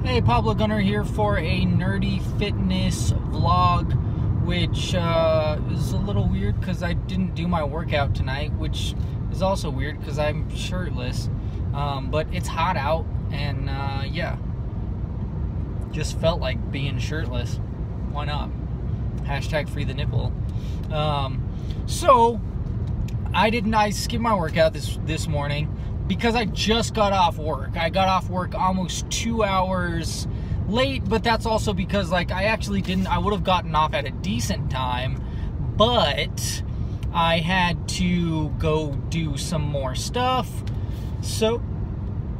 Hey, Pablo Gunner here for a nerdy fitness vlog, which is a little weird because I didn't do my workout tonight, which is also weird because I'm shirtless, but it's hot out, and yeah, just felt like being shirtless. Why not? Hashtag free the nipple. So I skipped my workout this morning because I just got off work. I got off work almost 2 hours late, but that's also because I would have gotten off at a decent time, but I had to go do some more stuff. So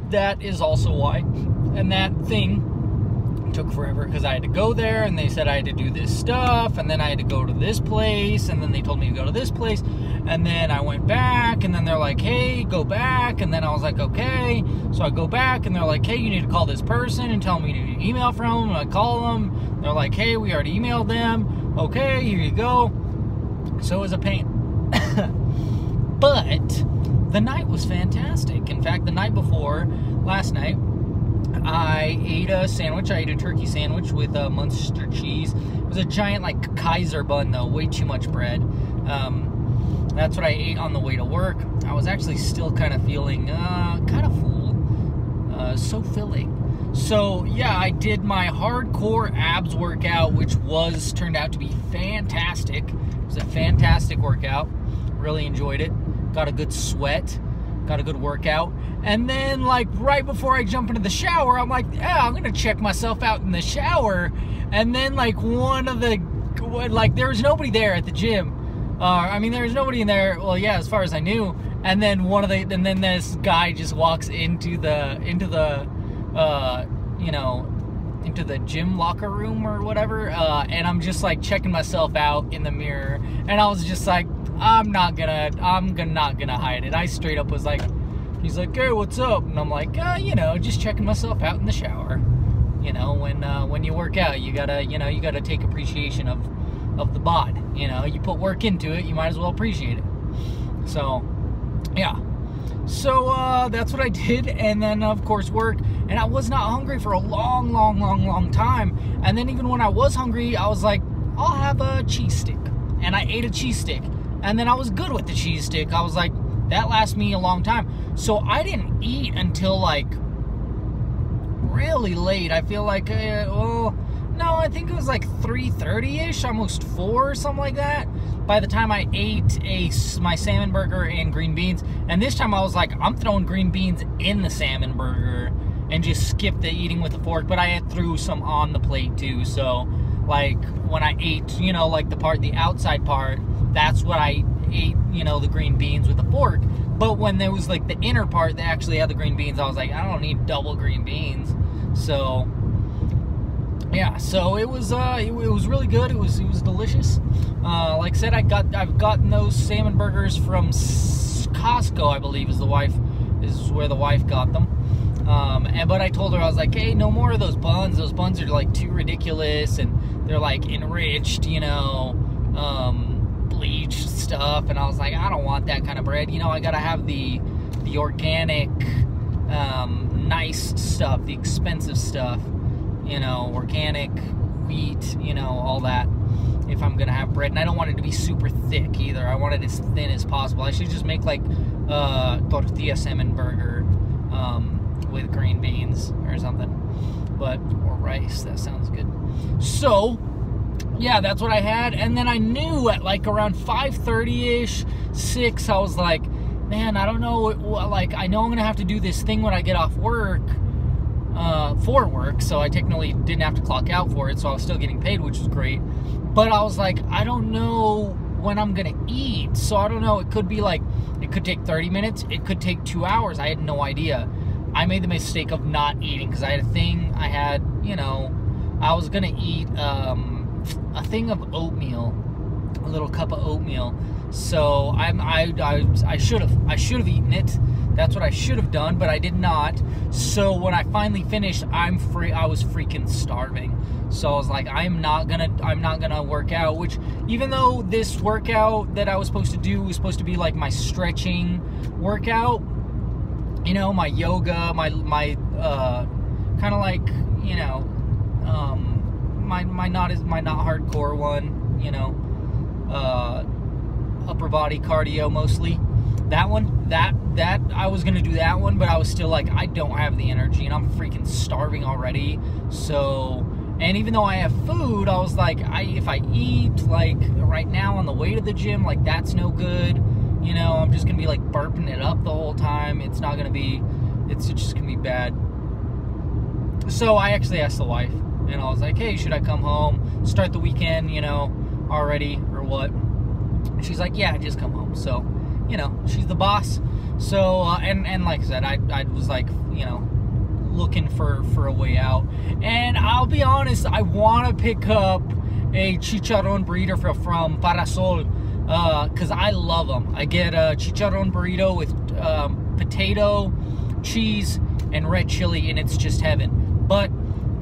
that is also why. And that thing took forever because I had to go there, and they said I had to do this stuff, and then I had to go to this place, and then they told me to go to this place, and then I went back, and then they're like, hey, go back, and then I was like, okay. So I go back, and they're like, hey, you need to call this person and tell them you need an email from them. And I call them, they're like, hey, we already emailed them. Okay, here you go. So it was a pain. But the night was fantastic. In fact, the night before, last night, I ate a sandwich. I ate a turkey sandwich with Munster cheese. It was a giant, Kaiser bun, though. Way too much bread. That's what I ate on the way to work. I was actually still kind of feeling kind of full. So filling. So, yeah, I did my hardcore abs workout, which turned out to be fantastic. It was a fantastic workout. Really enjoyed it. Got a good sweat. Got a good workout. And then, right before I jump into the shower, I'm like, yeah, I'm gonna check myself out in the shower. And then, there was nobody there at the gym. There was nobody in there. Well, yeah, as far as I knew. And then then this guy just walks into the gym locker room or whatever. And I'm just checking myself out in the mirror. And I was just like, I'm not gonna hide it. I straight up was like, he's like, hey, what's up? And I'm like, just checking myself out in the shower. When you work out, you gotta take appreciation of the bod. You put work into it, you might as well appreciate it. So, yeah. So, that's what I did. And then, of course, work. And I was not hungry for a long time. And then even when I was hungry, I was like, I'll have a cheese stick. And I ate a cheese stick. And then I was good with the cheese stick. I was like, that lasts me a long time. So I didn't eat until really late. I feel like, no, I think it was 3:30ish, almost 4 or something like that. By the time I ate my salmon burger and green beans. And this time I was like, I'm throwing green beans in the salmon burger and just skipped the eating with a fork. But I threw some on the plate too. So when I ate, the outside part, that's what I ate, the green beans with a fork. But when there was the inner part that actually had the green beans, I was like, I don't need double green beans. So yeah, so it was really good. It was delicious. Like I said, I've gotten those salmon burgers from Costco, I believe is where the wife got them. But I told her, I was like, hey, no more of those buns. Those buns are too ridiculous, and they're enriched, bleached stuff. And I was like, I don't want that kind of bread. I gotta have the organic, nice stuff, the expensive stuff. Organic wheat, all that, if I'm gonna have bread. And I don't want it to be super thick either. I want it as thin as possible. I should just make tortilla salmon burger with green beans or something, or rice. That sounds good. So yeah, that's what I had. And then I knew at around 5:30ish, 6, I was like, man, I don't know, I know I'm gonna have to do this thing when I get off work, for work, so I technically didn't have to clock out for it, so I was still getting paid, which was great. But I was like, I don't know when I'm gonna eat, so I don't know, it could be it could take 30 minutes, it could take 2 hours, I had no idea. I made the mistake of not eating, because I had a thing, I was gonna eat, a thing of oatmeal, a little cup of oatmeal. So I should have eaten it. That's what I should have done, but I did not. So when I finally finished, I was freaking starving. So I was like, I'm not gonna work out. Which, even though this workout that I was supposed to do was supposed to be my stretching workout, my yoga, my kind of like, you know, my not hardcore one, you know, upper body cardio mostly. That one, that I was gonna do that one, but I was still like, I don't have the energy, and I'm freaking starving already. So, and even though I have food, I was like, if I eat like right now on the way to the gym, like that's no good. You know, I'm just gonna be like burping it up the whole time. It's not gonna be, it's just gonna be bad. So I actually asked the wife, and I was like, hey, should I come home, start the weekend, you know, already, or what? And she's like, yeah, just come home. So, you know, she's the boss. So, and like I said, I was like, you know, looking for a way out. And I'll be honest, I want to pick up a chicharron burrito from Parasol, because I love them. I get a chicharron burrito with potato, cheese, and red chili, and it's just heaven. But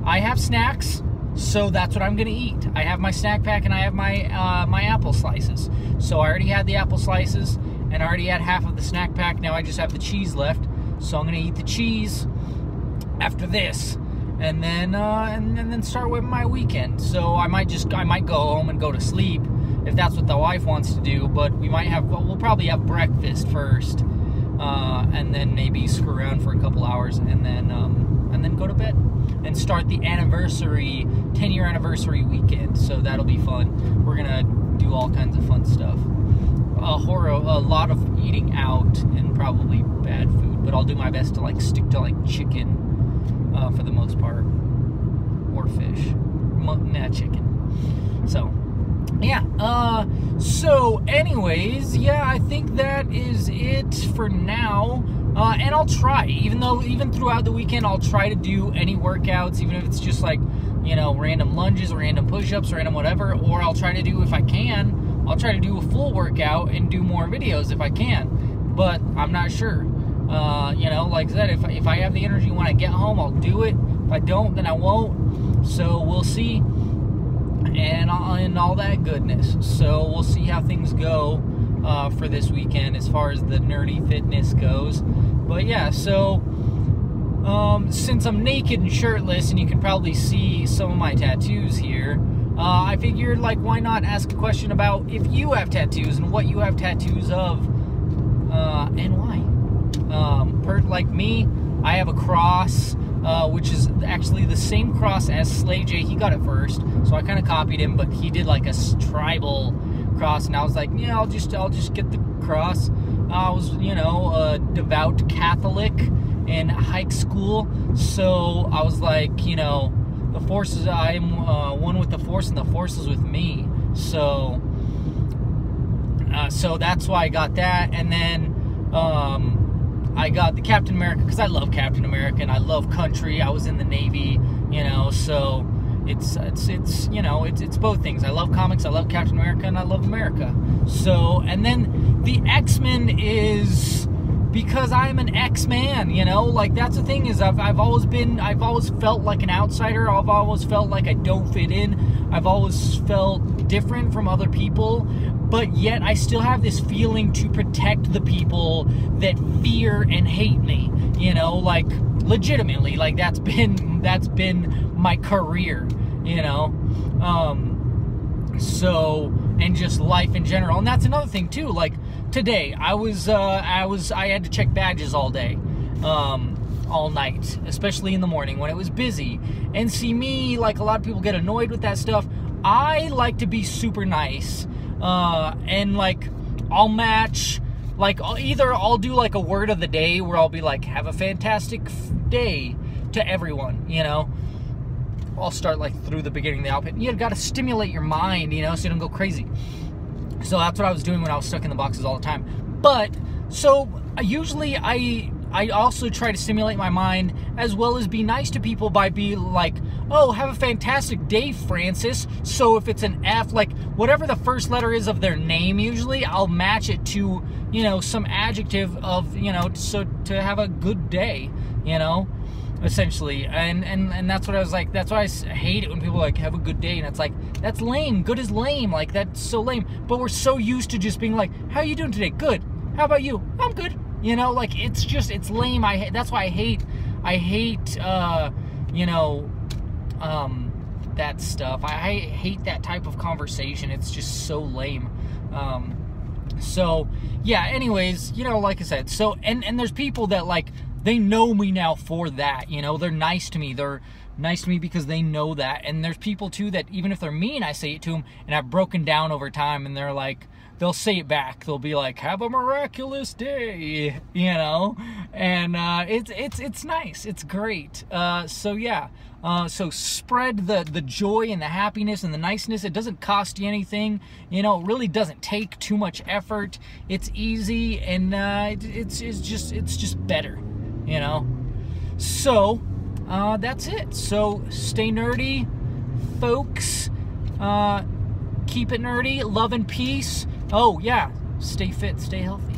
I have snacks, so that's what I'm gonna eat. I have my snack pack, and I have my my apple slices. So I already had the apple slices, and I already had half of the snack pack. Now I just have the cheese left, so I'm gonna eat the cheese after this, and then start with my weekend. So I might go home and go to sleep if that's what the wife wants to do. But we'll probably have breakfast first, and then maybe screw around for a couple hours, and then go to bed and start the 10-year anniversary weekend. So that'll be fun. We're gonna do all kinds of fun stuff. A lot of eating out and probably bad food, but I'll do my best to like stick to like chicken for the most part, or fish. Nah, chicken. So yeah. So anyways, yeah, I think that is it for now. And I'll try, even throughout the weekend, I'll try to do any workouts, even if it's just like, you know, random lunges, random push-ups, random whatever. Or I'll try to do, if I can, I'll try to do a full workout and do more videos if I can. But I'm not sure. You know, like I said, if I have the energy when I get home, I'll do it. If I don't, then I won't. So we'll see, and all that goodness. So we'll see how things go for this weekend as far as the nerdy fitness goes. But yeah, so since I'm naked and shirtless, and you can probably see some of my tattoos here, I figured, like, why not ask a question about if you have tattoos and what you have tattoos of, and why. Like me, I have a cross, which is actually the same cross as Slay J. He got it first, so I kind of copied him, but he did like a tribal cross, and I was like, yeah, I'll just get the cross. I was, you know, a devout Catholic in high school, so I was like, you know, the forces, I'm one with the force, and the force is with me. So so that's why I got that. And then I got the Captain America, because I love Captain America and I love country. I was in the Navy, you know, so it's you know, it's both things. I love comics, I love Captain America, and I love America. So, and then the X-Men is because I'm an X-Man, you know, like that's the thing, is I've always felt like an outsider. I've always felt like I don't fit in. I've always felt different from other people, but yet I still have this feeling to protect the people that fear and hate me, you know, like legitimately, like that's been my career, you know. So, and just life in general. And that's another thing too, like today I had to check badges all day, all night, especially in the morning when it was busy. And see, me, like a lot of people get annoyed with that stuff. I like to be super nice, and like I'll match, like I'll do like a word of the day where I'll be like, have a fantastic day to everyone, you know. I'll start like through the beginning of the outfit. You got to stimulate your mind, you know, so you don't go crazy. So that's what I was doing when I was stuck in the boxes all the time. But so usually I also try to stimulate my mind as well as be nice to people by being like, oh, have a fantastic day, Francis. So if it's an F, like whatever the first letter is of their name, usually I'll match it to, you know, some adjective of, you know, so to have a good day, you know, essentially. And that's what I was like, that's why I hate it when people like, have a good day, and it's like, that's lame. Good is lame. Like, that's so lame. But we're so used to just being like, how are you doing today? Good. How about you? I'm good. You know, like, it's lame. That's why I hate you know, that stuff. I hate that type of conversation. It's just so lame. So yeah, anyways, you know, like I said, so, and there's people that, like, they know me now for that, you know, they're nice to me. They're nice to me because they know that. And there's people too that, even if they're mean, I say it to them, and I've broken down over time, and they're like, they'll say it back. They'll be like, "Have a miraculous day," you know, and it's nice. It's great. So yeah. So spread the joy and the happiness and the niceness. It doesn't cost you anything. You know, it really doesn't take too much effort. It's easy, and it's just better. You know. So that's it. So stay nerdy, folks. Keep it nerdy. Love and peace. Oh yeah. Stay fit. Stay healthy.